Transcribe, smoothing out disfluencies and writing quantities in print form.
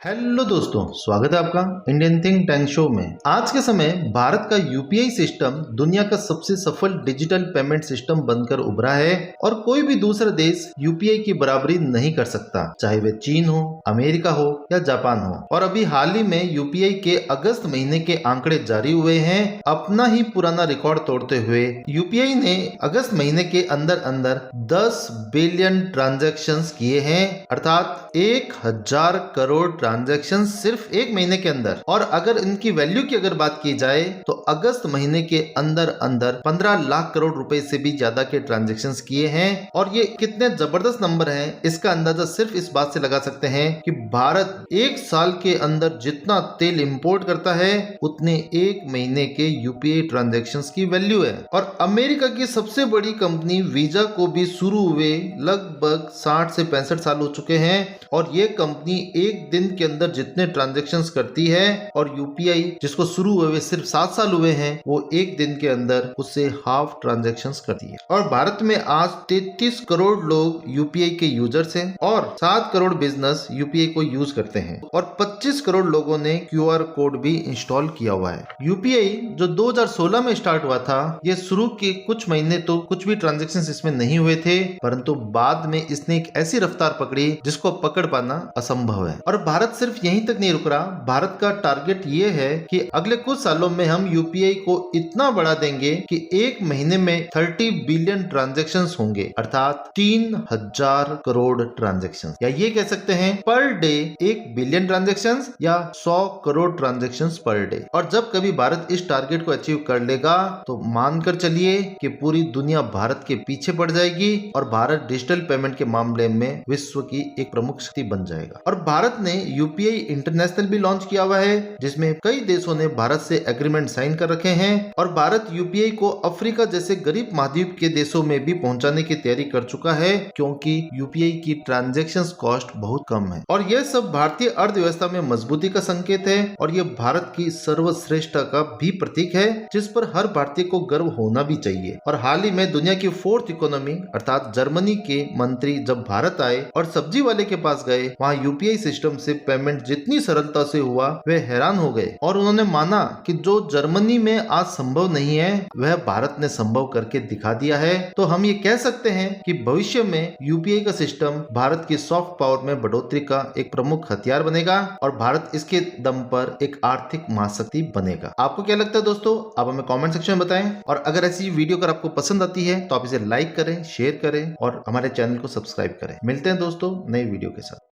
Hello दोस्तों, स्वागत है आपका इंडियन थिंक टैंक शो में। आज के समय भारत का यूपीआई सिस्टम दुनिया का सबसे सफल डिजिटल पेमेंट सिस्टम बनकर उभरा है और कोई भी दूसरा देश यूपीआई की बराबरी नहीं कर सकता, चाहे वे चीन हो, अमेरिका हो या जापान हो। और अभी हाल ही में यूपीआई के अगस्त महीने के आंकड़े जारी हुए हैं। अपना ही पुराना रिकॉर्ड तोड़ते हुए यूपीआई ने अगस्त महीने के अंदर अंदर 10 बिलियन ट्रांजेक्शन किए हैं, अर्थात 1000 करोड़ ट्रांजैक्शन सिर्फ एक महीने के अंदर। और अगर इनकी वैल्यू की अगर बात की जाए तो अगस्त महीने के अंदर अंदर 15 लाख करोड़ रुपए से भी ज्यादा के ट्रांजैक्शन किए हैं। और ये कितने जबरदस्त नंबर हैं, इसका अंदाजा सिर्फ इस बात से लगा सकते हैं कि भारत एक साल के अंदर जितना तेल इंपोर्ट करता है उतने एक महीने के यूपीआई ट्रांजैक्शन की वैल्यू है। और अमेरिका की सबसे बड़ी कंपनी वीजा को भी शुरू हुए लगभग 60 से 65 साल हो चुके हैं और ये कंपनी एक दिन के अंदर जितने ट्रांजैक्शंस करती है, और यूपीआई जिसको शुरू हुए सिर्फ 7 साल हुए हैं, वो एक दिन के अंदर उससे हाफ ट्रांजैक्शंस करती है। और भारत में आज 33 करोड़ लोग यूपीआई के यूजर्स हैं और 7 करोड़ बिजनेस यूपीआई को यूज करते हैं और 25 करोड़ लोगों ने क्यूआर कोड भी इंस्टॉल किया हुआ है। यूपीआई जो 2016 में स्टार्ट हुआ था, ये शुरू के कुछ महीने तो कुछ भी ट्रांजैक्शंस इसमें नहीं हुए थे, परंतु बाद में इसने एक ऐसी रफ्तार पकड़ी जिसको पकड़ पाना असंभव है। और भारत सिर्फ यहीं तक नहीं रुक रहा, भारत का टारगेट ये है कि अगले कुछ सालों में हम यूपीआई को इतना बढ़ा देंगे कि एक महीने में 30 बिलियन ट्रांजैक्शंस होंगे, अर्थात 3000 करोड़ ट्रांजैक्शंस, या ये कह सकते हैं पर डे 1 बिलियन ट्रांजैक्शंस या 100 करोड़ ट्रांजैक्शंस पर डे। और जब कभी भारत इस टारगेट को अचीव कर लेगा तो मानकर चलिए कि पूरी दुनिया भारत के पीछे पड़ जाएगी और भारत डिजिटल पेमेंट के मामले में विश्व की एक प्रमुख शक्ति बन जाएगा। और भारत ने यूपीआई इंटरनेशनल भी लॉन्च किया हुआ है, जिसमें कई देशों ने भारत से एग्रीमेंट साइन कर रखे हैं और भारत यूपीआई को अफ्रीका जैसे गरीब महाद्वीप के देशों में भी पहुंचाने की तैयारी कर चुका है, क्योंकि यूपीआई की ट्रांजैक्शन कॉस्ट बहुत कम है। और यह सब भारतीय अर्थव्यवस्था में मजबूती का संकेत है और यह भारत की सर्वश्रेष्ठता का भी प्रतीक है, जिस पर हर भारतीय को गर्व होना भी चाहिए। और हाल ही में दुनिया की 4th इकोनॉमी अर्थात जर्मनी के मंत्री जब भारत आए और सब्जी वाले के पास गए, वहाँ यूपीआई सिस्टम से पेमेंट जितनी सरलता से हुआ वे हैरान हो गए और उन्होंने माना कि जो जर्मनी में आज संभव नहीं है वह भारत ने संभव करके दिखा दिया है। तो हम ये कह सकते हैं कि भविष्य में यूपीआई का सिस्टम भारत की सॉफ्ट पावर में बढ़ोतरी का एक प्रमुख हथियार बनेगा और भारत इसके दम पर एक आर्थिक महाशक्ति बनेगा। आपको क्या लगता है दोस्तों? आप हमें कमेंट सेक्शन में बताएं। और अगर ऐसी वीडियो अगर आपको पसंद आती है तो आप इसे लाइक करें, शेयर करें और हमारे चैनल को सब्सक्राइब करें। मिलते हैं दोस्तों नई वीडियो के साथ।